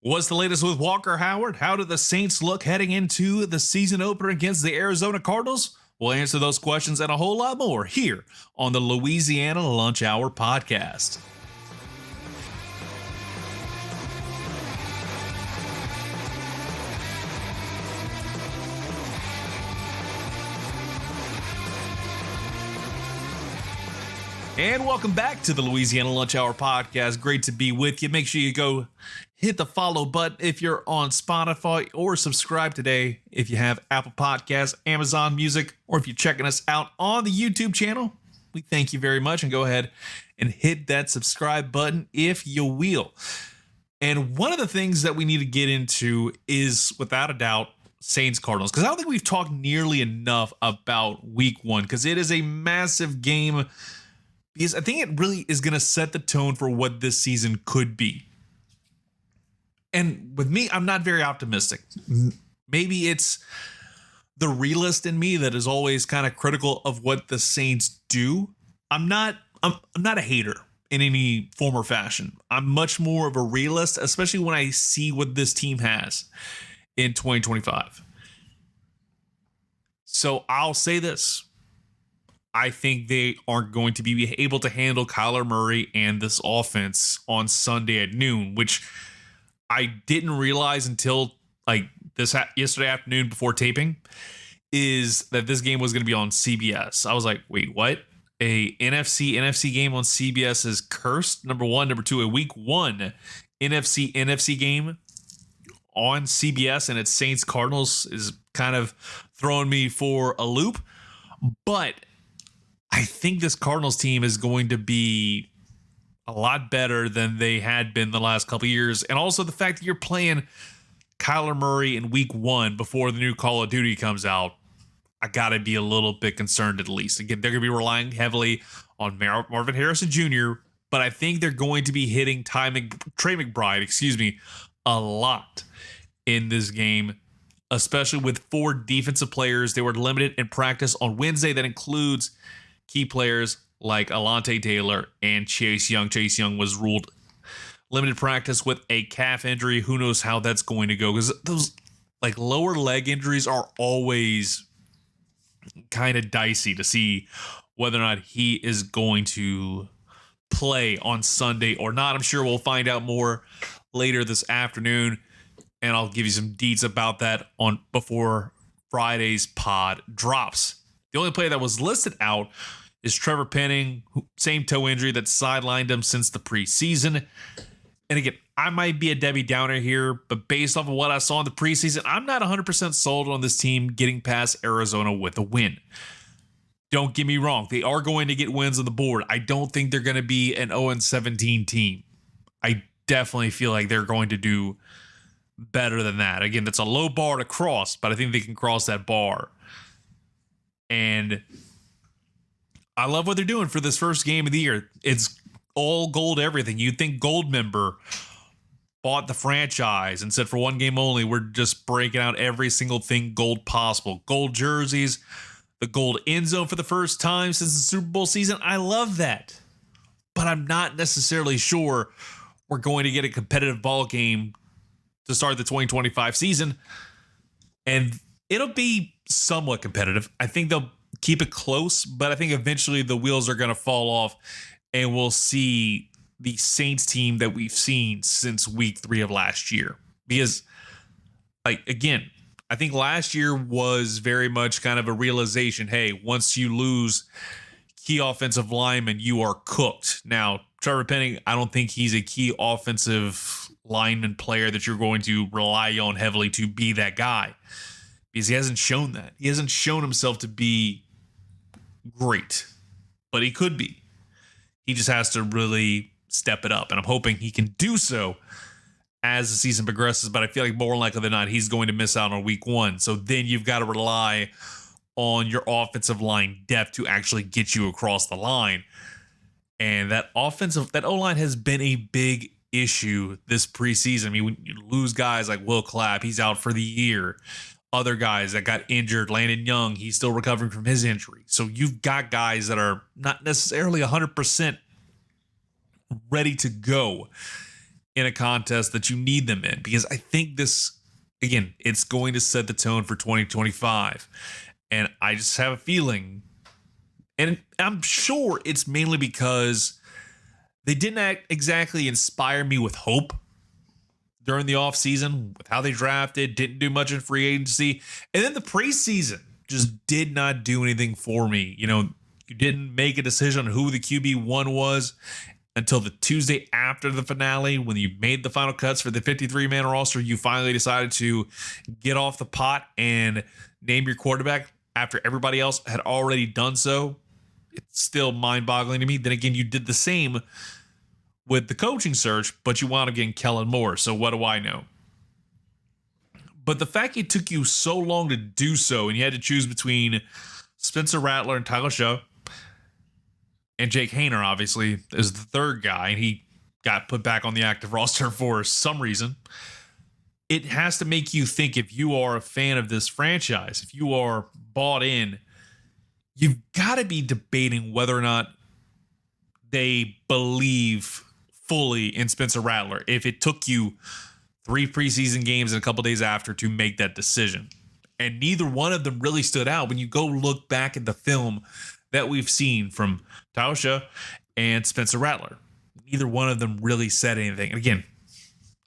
What's the latest with Walker Howard? How do the Saints look heading into the season opener against the Arizona Cardinals? We'll answer those questions and a whole lot more here on the Louisiana Lunch Hour podcast. And welcome back to the Louisiana Lunch Hour podcast. Great to be with you. Make sure you go hit the follow button if you're on Spotify, or subscribe today if you have Apple Podcasts, Amazon Music, or if you're checking us out on the YouTube channel. We thank you very much, and go ahead and hit that subscribe button if you will. And one of the things that we need to get into is, without a doubt, Saints-Cardinals, because I don't think we've talked nearly enough about week one, because it is a massive game, because I think it really is going to set the tone for what this season could be. And with me, I'm not very optimistic. Maybe it's the realist in me that is always kind of critical of what the Saints do. I'm not a hater in any form or fashion. I'm much more of a realist, especially when I see what this team has in 2025. So I'll say this. I think they aren't going to be able to handle Kyler Murray and this offense on Sunday at noon, which I didn't realize until yesterday afternoon before taping, is that this game was going to be on CBS. I was like, wait, what? A NFC game on CBS is cursed? Number one. Number two, a week one NFC game on CBS, and it's Saints-Cardinals is kind of throwing me for a loop. But I think this Cardinals team is going to be a lot better than they had been the last couple of years. And also the fact that you're playing Kyler Murray in week one before the new Call of Duty comes out, I got to be a little bit concerned at least. Again, they're going to be relying heavily on Marvin Harrison Jr., but I think they're going to be hitting Trey McBride, a lot in this game, especially with four defensive players. They were limited in practice on Wednesday. That includes key players like Alontae Taylor and Chase Young. Chase Young was ruled limited practice with a calf injury. Who knows how that's going to go? Because those lower leg injuries are always kind of dicey to see whether or not he is going to play on Sunday or not. I'm sure we'll find out more later this afternoon, and I'll give you some deets about that before Friday's pod drops. The only player that was listed out is Trevor Penning, same toe injury that sidelined him since the preseason. And again, I might be a Debbie Downer here, but based off of what I saw in the preseason, I'm not 100% sold on this team getting past Arizona with a win. Don't get me wrong. They are going to get wins on the board. I don't think they're going to be an 0-17 team. I definitely feel like they're going to do better than that. Again, that's a low bar to cross, but I think they can cross that bar. And I love what they're doing for this first game of the year. It's all gold everything. You'd think Goldmember bought the franchise and said, for one game only, we're just breaking out every single thing gold possible. Gold jerseys, the gold end zone for the first time since the Super Bowl season. I love that. But I'm not necessarily sure we're going to get a competitive ball game to start the 2025 season. And it'll be somewhat competitive. I think they'll keep it close, but I think eventually the wheels are going to fall off and we'll see the Saints team that we've seen since week 3 of last year. Because, again, I think last year was very much kind of a realization, hey, once you lose key offensive linemen, you are cooked. Now, Trevor Penning, I don't think he's a key offensive lineman player that you're going to rely on heavily to be that guy, because he hasn't shown that. He hasn't shown himself to be great, but he could be. He just has to really step it up, and I'm hoping he can do so as the season progresses, but I feel like more likely than not, he's going to miss out on week one. So then you've got to rely on your offensive line depth to actually get you across the line. And that O-line has been a big issue this preseason. I mean, when you lose guys like Will Clapp, he's out for the year. Other guys that got injured, Landon Young, he's still recovering from his injury. So you've got guys that are not necessarily 100% ready to go in a contest that you need them in, because I think this, again, it's going to set the tone for 2025. And I just have a feeling, and I'm sure it's mainly because they didn't exactly inspire me with hope during the offseason with how they drafted, didn't do much in free agency. And then the preseason just did not do anything for me. You know, you didn't make a decision on who the QB1 was until the Tuesday after the finale. When you made the final cuts for the 53-man roster, you finally decided to get off the pot and name your quarterback after everybody else had already done so. It's still mind-boggling to me. Then again, you did the same with the coaching search, but you wound up getting Kellen Moore. So what do I know? But the fact it took you so long to do so, and you had to choose between Spencer Rattler and Tyler Show, and Jake Haener, obviously, is the third guy, and he got put back on the active roster for some reason. It has to make you think, if you are a fan of this franchise, if you are bought in, you've got to be debating whether or not they believe fully in Spencer Rattler if it took you 3 preseason games and a couple days after to make that decision. And neither one of them really stood out when you go look back at the film that we've seen from Tyler Show and Spencer Rattler. Neither one of them really said anything. And again,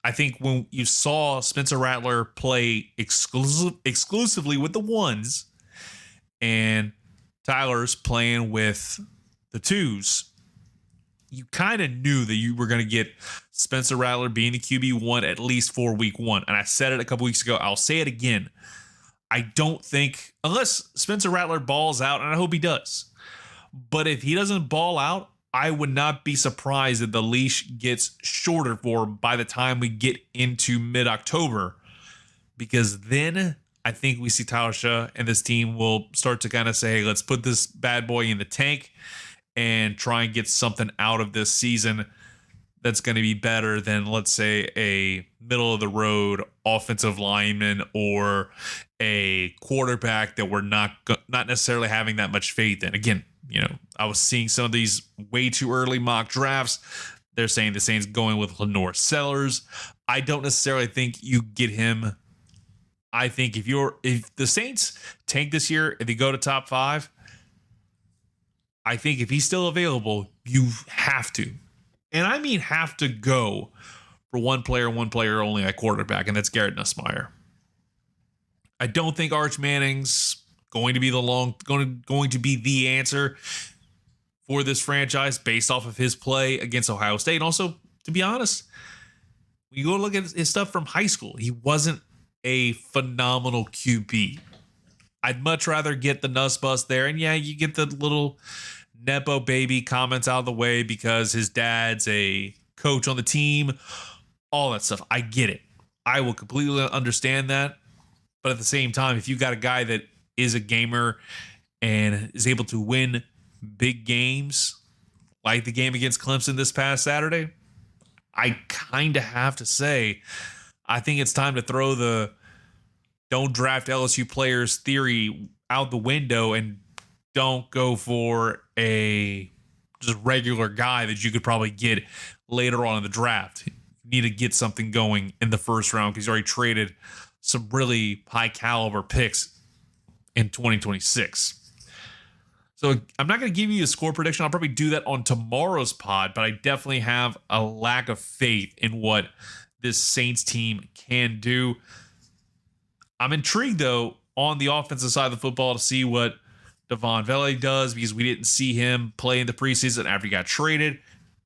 I think when you saw Spencer Rattler play exclusively with the ones and Tyler's playing with the twos, you kind of knew that you were going to get Spencer Rattler being the QB1 at least for week 1. And I said it a couple weeks ago. I'll say it again. I don't think, unless Spencer Rattler balls out, and I hope he does, but if he doesn't ball out, I would not be surprised if the leash gets shorter for him by the time we get into mid-October, because then I think we see Tyler Shaw and this team will start to kind of say, hey, let's put this bad boy in the tank and try and get something out of this season that's going to be better than, let's say, a middle-of-the-road offensive lineman or a quarterback that we're not necessarily having that much faith in. Again, you know, I was seeing some of these way too early mock drafts. They're saying the Saints going with Lenore Sellers. I don't necessarily think you get him. I think if the Saints tank this year, if they go to top 5, I think if he's still available, you have to. And I mean have to go for one player only at quarterback, and that's Garrett Nussmeier. I don't think Arch Manning's going to be going to be the answer for this franchise based off of his play against Ohio State. And also, to be honest, when you go look at his stuff from high school, he wasn't a phenomenal QB. I'd much rather get the Nuss bust there. And yeah, you get the little Nepo baby comments out of the way because his dad's a coach on the team, all that stuff. I get it. I will completely understand that. But at the same time, if you got a guy that is a gamer and is able to win big games like the game against Clemson this past Saturday, I kind of have to say, I think it's time to throw the don't draft LSU players theory out the window and don't go for a just regular guy that you could probably get later on in the draft. You need to get something going in the first round because you already traded some really high caliber picks in 2026. So I'm not going to give you a score prediction. I'll probably do that on tomorrow's pod, but I definitely have a lack of faith in what this Saints team can do. I'm intrigued, though, on the offensive side of the football to see what Devon Vele does because we didn't see him play in the preseason after he got traded.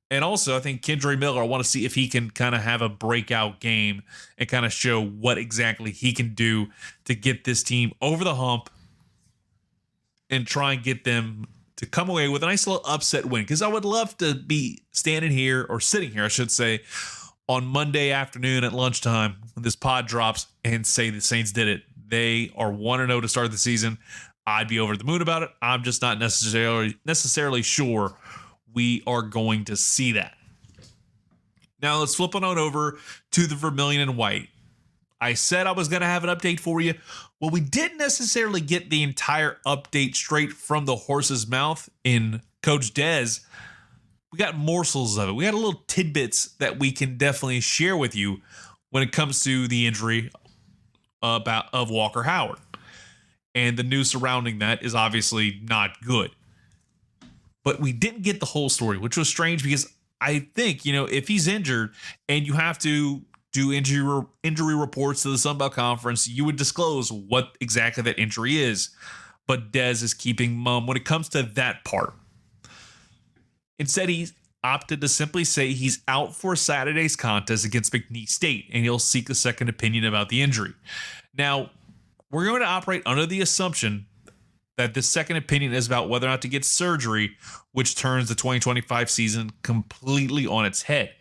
And also, I think Kendre Miller, I want to see if he can kind of have a breakout game and kind of show what exactly he can do to get this team over the hump and try and get them to come away with a nice little upset win. Because I would love to be standing here, or sitting here, I should say, on Monday afternoon at lunchtime when this pod drops and say the Saints did it. They are 1-0 to start the season. I'd be over the moon about it. I'm just not necessarily sure we are going to see that. Now let's flip on over to the Vermilion and White. I said I was going to have an update for you. Well, we didn't necessarily get the entire update straight from the horse's mouth in Coach Dez, we got morsels of it. We got a little tidbits that we can definitely share with you when it comes to the injury of Walker Howard. And the news surrounding that is obviously not good. But we didn't get the whole story, which was strange because I think, if he's injured and you have to do injury reports to the Sun Belt Conference, you would disclose what exactly that injury is. But Dez is keeping mum when it comes to that part. Instead, he opted to simply say he's out for Saturday's contest against McNeese State, and he'll seek a second opinion about the injury. Now, we're going to operate under the assumption that this second opinion is about whether or not to get surgery, which turns the 2025 season completely on its head.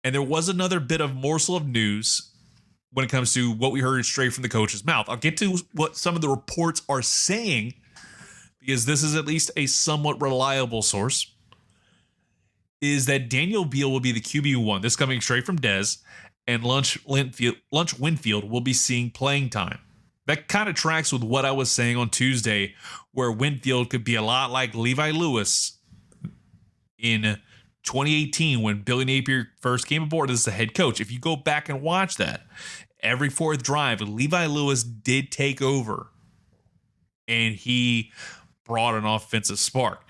And there was another bit of morsel of news when it comes to what we heard straight from the coach's mouth. I'll get to what some of the reports are saying, because this is at least a somewhat reliable source, is that Daniel Beal will be the QB1. This coming straight from Dez, and Lunch Winfield will be seeing playing time. That kind of tracks with what I was saying on Tuesday, where Winfield could be a lot like Levi Lewis in 2018 when Billy Napier first came aboard as the head coach. If you go back and watch that, every fourth drive, Levi Lewis did take over, and he brought an offensive spark.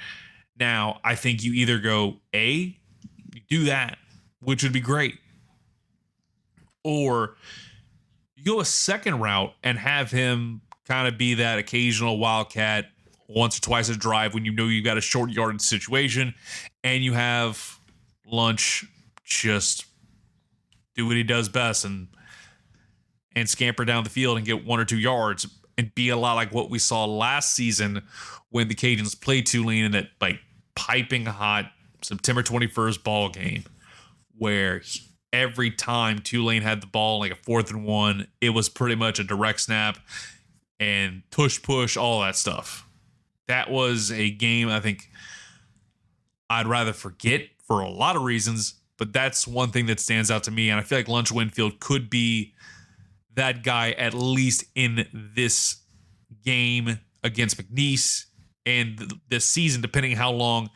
Now, I think you either go, you do that, which would be great, or you go a second route and have him kind of be that occasional wildcat once or twice a drive when you got a short yardage situation, and you have Lunch just do what he does best and scamper down the field and get 1 or 2 yards and be a lot like what we saw last season when the Cajuns played Tulane in that piping hot September 21st ball game, where every time Tulane had the ball, like a 4th and 1, it was pretty much a direct snap and push, all that stuff. That was a game I think I'd rather forget for a lot of reasons, but that's one thing that stands out to me, and I feel like Lunch Winfield could be that guy at least in this game against McNeese and this season, depending on how long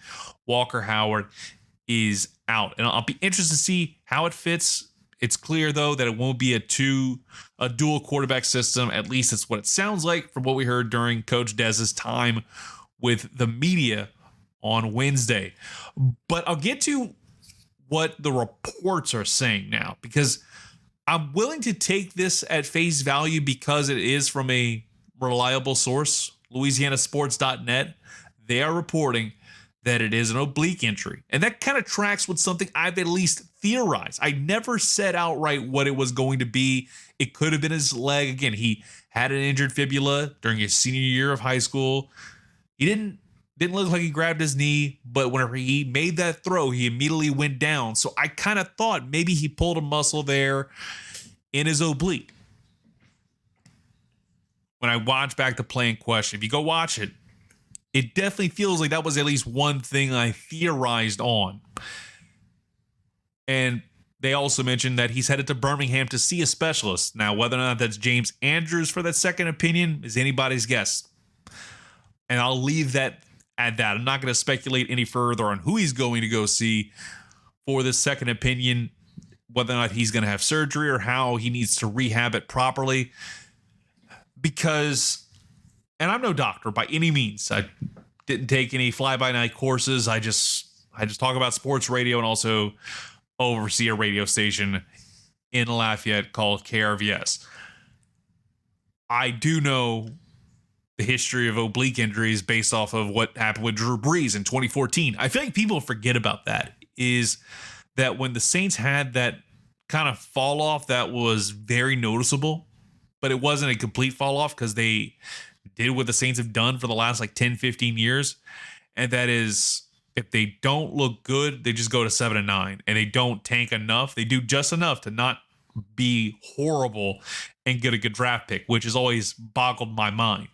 Walker Howard is out. And I'll be interested to see how it fits. It's clear, though, that it won't be a dual quarterback system. At least it's what it sounds like from what we heard during Coach Dez's time with the media on Wednesday. But I'll get to what the reports are saying now, because I'm willing to take this at face value because it is from a reliable source, LouisianaSports.net. They are reporting that it is an oblique injury. And that kind of tracks with something I've at least theorized. I never said outright what it was going to be. It could have been his leg. Again, he had an injured fibula during his senior year of high school. He didn't look like he grabbed his knee, but whenever he made that throw, he immediately went down. So I kind of thought maybe he pulled a muscle there in his oblique. When I watch back the play in question, if you go watch it, it definitely feels like that was at least one thing I theorized on. And they also mentioned that he's headed to Birmingham to see a specialist. Now, whether or not that's James Andrews for that second opinion is anybody's guess. And I'll leave that at that. I'm not going to speculate any further on who he's going to go see for this second opinion, whether or not he's going to have surgery or how he needs to rehab it properly. Because, and I'm no doctor by any means. I didn't take any fly-by-night courses. I just talk about sports radio and also oversee a radio station in Lafayette called KRVS. I do know the history of oblique injuries based off of what happened with Drew Brees in 2014. I feel like people forget about that, is that when the Saints had that kind of fall off that was very noticeable, but it wasn't a complete fall off because they did what the Saints have done for the last 10, 15 years. And that is, if they don't look good, they just go to 7-9, and they don't tank enough. They do just enough to not be horrible and get a good draft pick, which has always boggled my mind.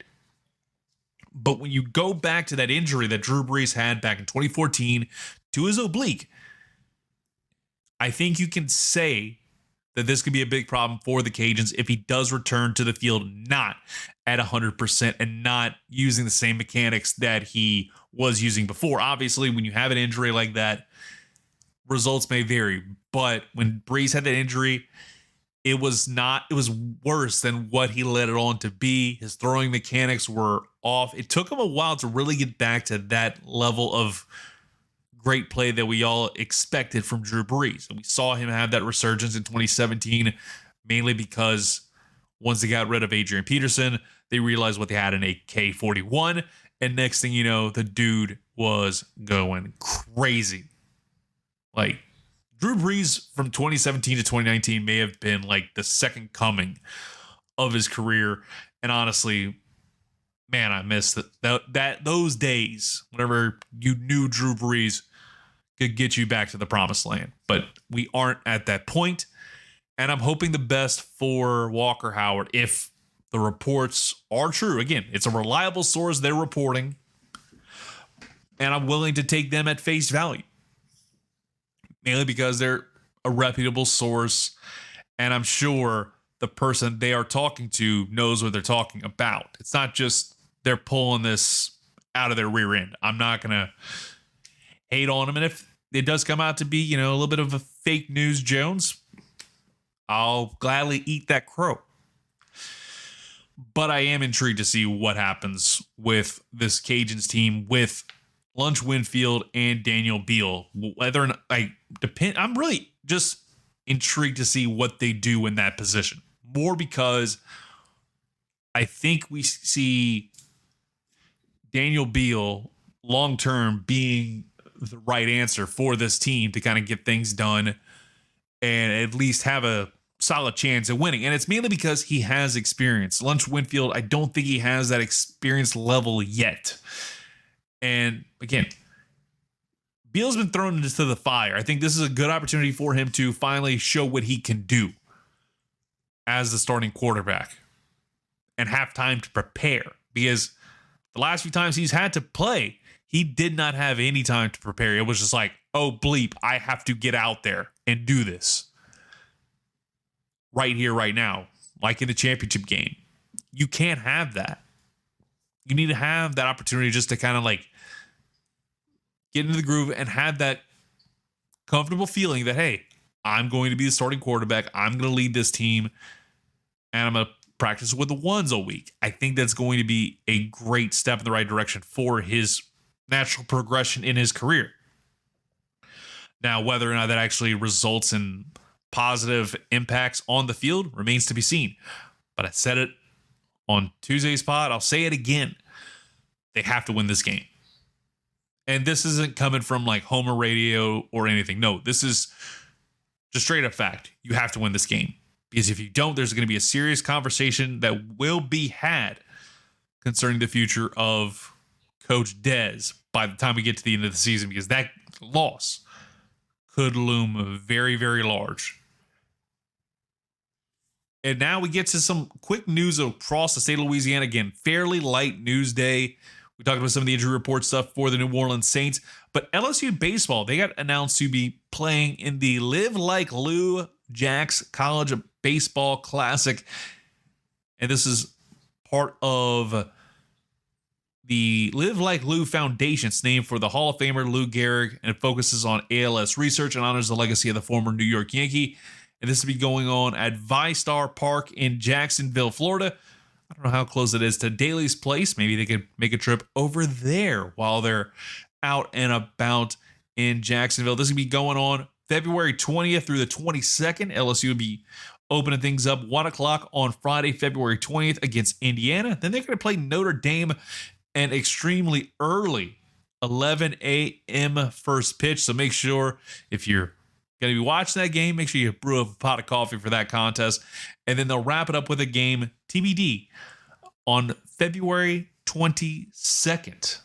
But when you go back to that injury that Drew Brees had back in 2014 to his oblique, I think you can say that this could be a big problem for the Cajuns if he does return to the field not at 100% and not using the same mechanics that he was using before. Obviously, when you have an injury like that, results may vary. But when Brees had that injury, it was worse than what he let it on to be. His throwing mechanics were off. It took him a while to really get back to that level of great play that we all expected from Drew Brees. And we saw him have that resurgence in 2017, mainly because once they got rid of Adrian Peterson, they realized what they had in a K-41. And next thing you know, the dude was going crazy. Like, Drew Brees from 2017 to 2019 may have been like the second coming of his career. And honestly, man, I miss those days whenever you knew Drew Brees could get you back to the promised land. But we aren't at that point. And I'm hoping the best for Walker Howard if the reports are true. Again, it's a reliable source they're reporting, and I'm willing to take them at face value. Mainly because they're a reputable source, and I'm sure the person they are talking to knows what they're talking about. It's not just they're pulling this out of their rear end. I'm not going to hate on them. And if it does come out to be, a little bit of a fake news Jones, I'll gladly eat that crow. But I am intrigued to see what happens with this Cajuns team with Lunch Winfield and Daniel Beal. Whether or not I'm really just intrigued to see what they do in that position. More because I think we see Daniel Beal long term being the right answer for this team to kind of get things done and at least have a solid chance at winning. And it's mainly because he has experience. Lunch Winfield, I don't think he has that experience level yet. And again, Beal's been thrown into the fire. I think this is a good opportunity for him to finally show what he can do as the starting quarterback and have time to prepare, because the last few times he's had to play, he did not have any time to prepare. It was just like, oh, bleep, I have to get out there and do this right here, right now, like in the championship game. You can't have that. You need to have that opportunity just to kind of like get into the groove and have that comfortable feeling that, hey, I'm going to be the starting quarterback. I'm going to lead this team, and I'm going to practice with the ones a week. I think that's going to be a great step in the right direction for his natural progression in his career. Now, whether or not that actually results in positive impacts on the field remains to be seen. But I said it on Tuesday's pod. I'll say it again. They have to win this game. And this isn't coming from like Homer radio or anything. No, this is just straight up fact. You have to win this game. Because if you don't, there's going to be a serious conversation that will be had concerning the future of Coach Dez by the time we get to the end of the season, because that loss could loom very, very large. And now we get to some quick news across the state of Louisiana. Again, fairly light news day. We talked about some of the injury report stuff for the New Orleans Saints. But LSU baseball, they got announced to be playing in the Live Like Lou Jacks College Baseball Classic. And this is part of the Live Like Lou Foundation. It's named for the Hall of Famer Lou Gehrig, and it focuses on ALS research and honors the legacy of the former New York Yankee. And this will be going on at ViStar Park in Jacksonville, Florida. I don't know how close it is to Daly's Place. Maybe they could make a trip over there while they're out and about in Jacksonville. This will be going on February 20th through the 22nd. LSU will be opening things up 1 o'clock on Friday, February 20th against Indiana. Then they're going to play Notre Dame and extremely early 11 a.m. first pitch. So make sure if you're going to be watching that game, make sure you brew up a pot of coffee for that contest. And then they'll wrap it up with a game TBD on February 22nd.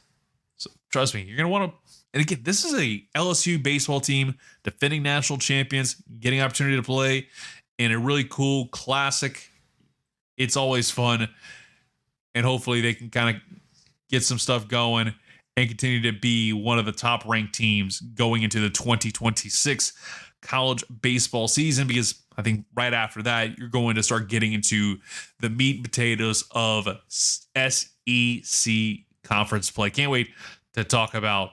So trust me, you're going to want to. And again, this is a LSU baseball team, defending national champions, getting opportunity to play in a really cool classic. It's always fun. And hopefully they can kind of get some stuff going and continue to be one of the top ranked teams going into the 2026 college baseball season. Because I think right after that, you're going to start getting into the meat and potatoes of SEC conference play. Can't wait to talk about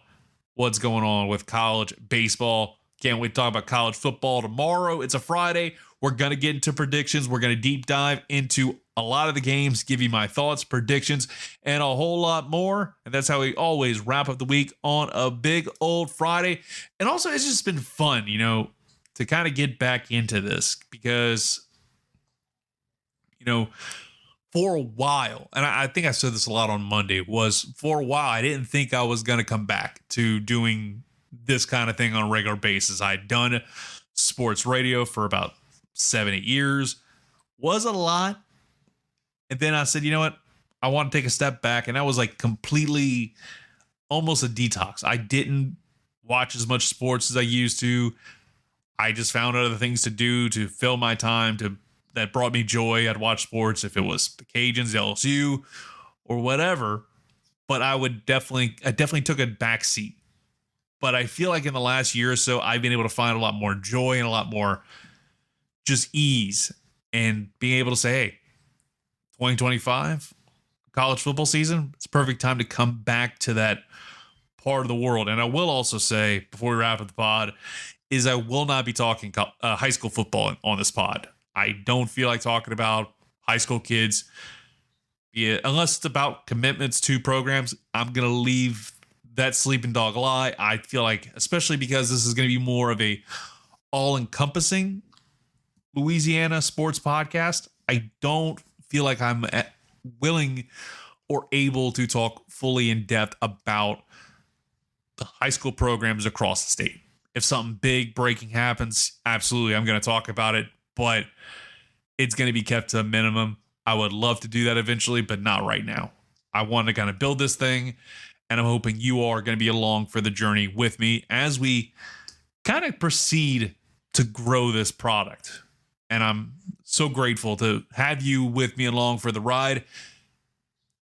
what's going on with college baseball. Can't wait to talk about college football tomorrow. It's a Friday. We're going to get into predictions. We're going to deep dive into a lot of the games, give you my thoughts, predictions, and a whole lot more. And that's how we always wrap up the week on a big old Friday. And also, it's just been fun, to kind of get back into this because, for a while, and I think I said this a lot on Monday, was for a while, I didn't think I was going to come back to doing this kind of thing on a regular basis. I'd done sports radio for about 7-8 years, was a lot. And then I said, you know what? I want to take a step back. And that was like completely almost a detox. I didn't watch as much sports as I used to. I just found other things to do to fill my time that brought me joy. I'd watch sports if it was the Cajuns, the LSU, or whatever. But I definitely took a back seat. But I feel like in the last year or so, I've been able to find a lot more joy and a lot more just ease and being able to say, hey, 2025 college football season, it's a perfect time to come back to that part of the world. And I will also say, before we wrap up the pod, is I will not be talking high school football on this pod. I don't feel like talking about high school kids. Unless it's about commitments to programs, I'm going to leave that sleeping dog lie. I feel like, especially because this is going to be more of a all-encompassing Louisiana sports podcast, I don't feel like I'm willing or able to talk fully in depth about the high school programs across the state. If something big breaking happens, absolutely, I'm going to talk about it, but it's going to be kept to a minimum. I would love to do that eventually, but not right now. I want to kind of build this thing, and I'm hoping you are going to be along for the journey with me as we kind of proceed to grow this product. And I'm so grateful to have you with me along for the ride.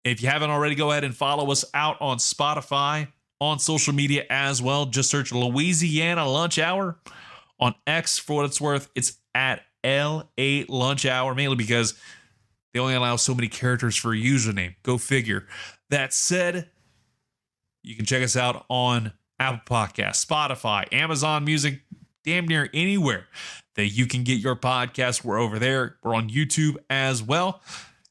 If you haven't already, go ahead and follow us out on Spotify, on social media as well. Just search Louisiana Lunch Hour. On X, for what it's worth, it's at LA Lunch Hour, mainly because they only allow so many characters for a username. Go figure. That said, you can check us out on Apple Podcasts, Spotify, Amazon Music, damn near anywhere that you can get your podcast. We're over there. We're on YouTube as well.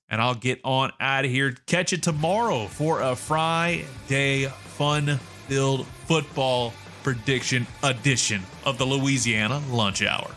And I'll get on out of here. Catch it tomorrow for a Friday fun-filled football prediction edition of the Louisiana Lunch Hour.